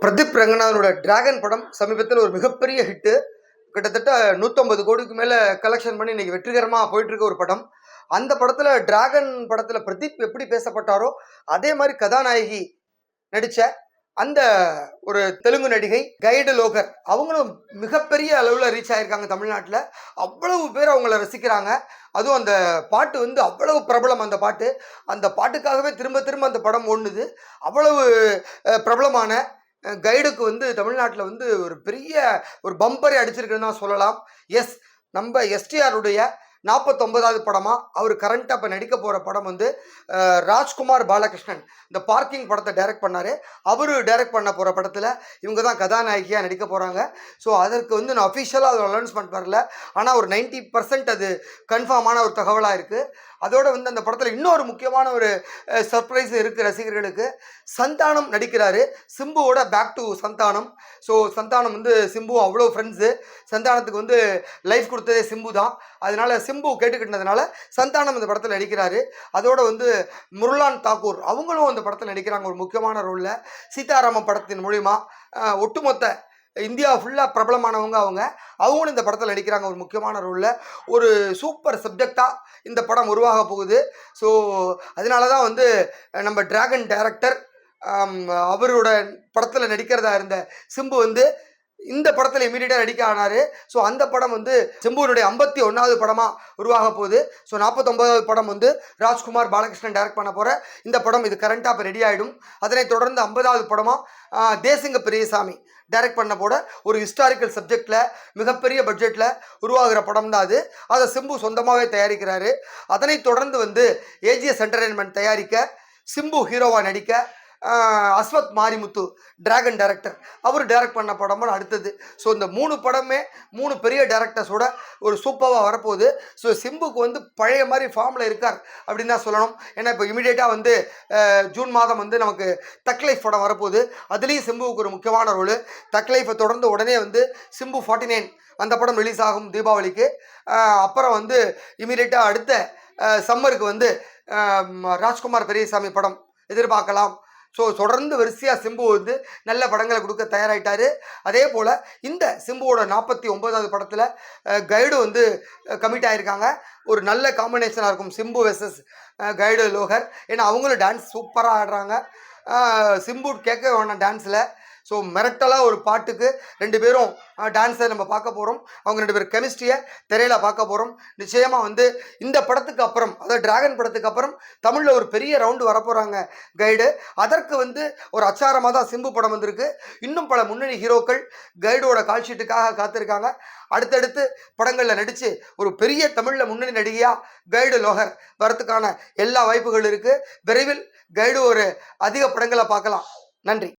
Pradeep ரங்கநாதனோட dragon படம் சமீபத்தில் ஒரு மிகப்பெரிய ஹிட்டு. கிட்டத்தட்ட 150 கோடிக்கு மேலே கலெக்ஷன் பண்ணி இன்னைக்கு வெற்றிகரமாக போயிட்டு இருக்க ஒரு படம். அந்த படத்தில் டிராகன் படத்தில் பிரதீப் எப்படி பேசப்பட்டாரோ அதே மாதிரி கதாநாயகி நடித்த அந்த ஒரு தெலுங்கு நடிகை கைடு லோகர் அவங்களும் மிகப்பெரிய அளவில் ரீச் ஆகியிருக்காங்க தமிழ்நாட்டில். அவ்வளவு பேர் அவங்கள ரசிக்கிறாங்க. அதுவும் அந்த பாட்டு அவ்வளவு பிரபலம். அந்த பாட்டுக்காகவே திரும்ப திரும்ப அந்த படம் ஓடுனுது. அவ்வளவு பிரபலமான கைடுக்கு தமிழ்நாட்டில் ஒரு பெரிய ஒரு பம்பரை அடிச்சிருக்குன்னு தான் சொல்லலாம். நம்ம எஸ்டிஆருடைய 49வது படமாக அவர் கரண்ட்டாக இப்போ நடிக்க போகிற படம் ராஜ்குமார் பாலகிருஷ்ணன் இந்த பார்க்கிங் படத்தை டைரக்ட் பண்ணார். அவர் டைரக்ட் பண்ண போகிற படத்தில் இவங்க தான் கதாநாயகியாக நடிக்க போகிறாங்க. ஸோ அதற்கு நான் அஃபிஷியலாக அது அனௌன்ஸ்மெண்ட் வரல. ஆனால் ஒரு 90% அது கன்ஃபார்மான ஒரு தகவலாக இருக்குது. அதோடு அந்த படத்தில் இன்னொரு முக்கியமான ஒரு சர்ப்ரைஸ் இருக்குது ரசிகர்களுக்கு. சந்தானம் நடிக்கிறாரு. சிம்புவோட back to Santhanam. So Santhanam Simbu அவ்வளோ ஃப்ரெண்ட்ஸு. சந்தானத்துக்கு லைஃப் கொடுத்ததே சிம்பு தான். அதனால சிம்பு கேட்டுக்கிட்டதுனால சந்தானம் இந்த படத்தில் நடிக்கிறாரு. அதோட முருளான் தாக்கூர் அவங்களும் அந்த படத்தில் நடிக்கிறாங்க ஒரு முக்கியமான ரோலில். சீதாராமன் படத்தின் மூலிமா ஒட்டுமொத்த இந்தியா ஃபுல்லாக பிரபலமானவங்க அவங்களும் இந்த படத்தில் நடிக்கிறாங்க ஒரு முக்கியமான ரோலில். ஒரு சூப்பர் சப்ஜெக்டாக இந்த படம் உருவாக போகுது. ஸோ அதனால தான் நம்ம டிராகன் டைரக்டர் அவரோட படத்தில் நடிக்கிறதா இருந்த சிம்பு இந்த படத்தில் இமீடியட்டாக நடிக்க ஆனார். ஸோ அந்த படம் சிம்புனுடைய 51வது படமாக உருவாக போகுது. ஸோ 49வது படம் ராஜ்குமார் பாலகிருஷ்ணன் டைரக்ட் பண்ண போகிற இந்த படம் இது கரண்ட்டாக இப்போ ரெடி ஆகிடும். அதனைத் தொடர்ந்து 50வது படமாக தேசிங்க பெரியசாமி டைரக்ட் பண்ண போட ஒரு ஹிஸ்டாரிக்கல் சப்ஜெக்டில் மிகப்பெரிய பட்ஜெட்டில் உருவாகிற படம் தான் அது. அதை சிம்பு சொந்தமாகவே தயாரிக்கிறாரு. அதனைத் தொடர்ந்து ஏஜிஎஸ் என்டர்டெயின்மெண்ட் தயாரிக்க, சிம்பு ஹீரோவாக நடிக்க, அஸ்வத் மாரிமுத்து டிராகன் டைரக்டர் அவர் டைரக்ட் பண்ண படமும் அடுத்தது. ஸோ இந்த 3 படமே 3 பெரிய டைரக்டர்ஸோட ஒரு சூப்பராக வரப்போகுது. ஸோ சிம்புக்கு பழைய மாதிரி ஃபார்மில் இருக்கார் அப்படின்னு தான் சொல்லணும். ஏன்னா இப்போ இமீடியட்டாக ஜூன் மாதம் நமக்கு தக் லைஃப் படம் வரப்போகுது. அதுலேயும் சிம்புவுக்கு ஒரு முக்கியமான ரோலு. தக் லைஃப்பை தொடர்ந்து உடனே சிம்பு 49 அந்த படம் ரிலீஸ் ஆகும் தீபாவளிக்கு. அப்புறம் இமீடியட்டாக அடுத்த சம்மருக்கு ராஜ்குமார் பெரியசாமி படம் எதிர்பார்க்கலாம். ஸோ தொடர்ந்து வரிசையாக சிம்பு நல்ல படங்களை கொடுக்க தயாராகிட்டார். அதே போல் இந்த சிம்புவோட 49வது படத்தில் கைடு கமிட் ஆகியிருக்காங்க. ஒரு நல்ல காம்பினேஷனாக இருக்கும் சிம்பு வெர்சஸ் கைடு லோகர். ஏன்னா அவங்களும் டான்ஸ் சூப்பராக ஆடுறாங்க. சிம்பு கேட்க வேணாம் டான்ஸில். ஸோ மிரட்டலாக ஒரு பாட்டுக்கு 2 பேரும் டான்ஸை நம்ம பார்க்க போகிறோம். அவங்க 2 பேர் கெமிஸ்ட்ரியை திரையில் பார்க்க போகிறோம். நிச்சயமாக இந்த படத்துக்கு அப்புறம், அதாவது டிராகன் படத்துக்கு அப்புறம் தமிழில் ஒரு பெரிய ரவுண்டு வரப்போகிறாங்க கைடு. அதற்கு ஒரு அச்சாரமாக தான் சிம்பு படம் வந்திருக்கு. இன்னும் பல முன்னணி ஹீரோக்கள் கைடோட கால்ஷீட்டுக்காக காத்திருக்காங்க. அடுத்தடுத்து படங்களில் நடித்து ஒரு பெரிய தமிழில் முன்னணி நடிகையாக கைடு லோகர் வரத்துக்கான எல்லா வாய்ப்புகள் இருக்குது. விரைவில் கைடு ஒரு அதிக படங்களை பார்க்கலாம். நன்றி.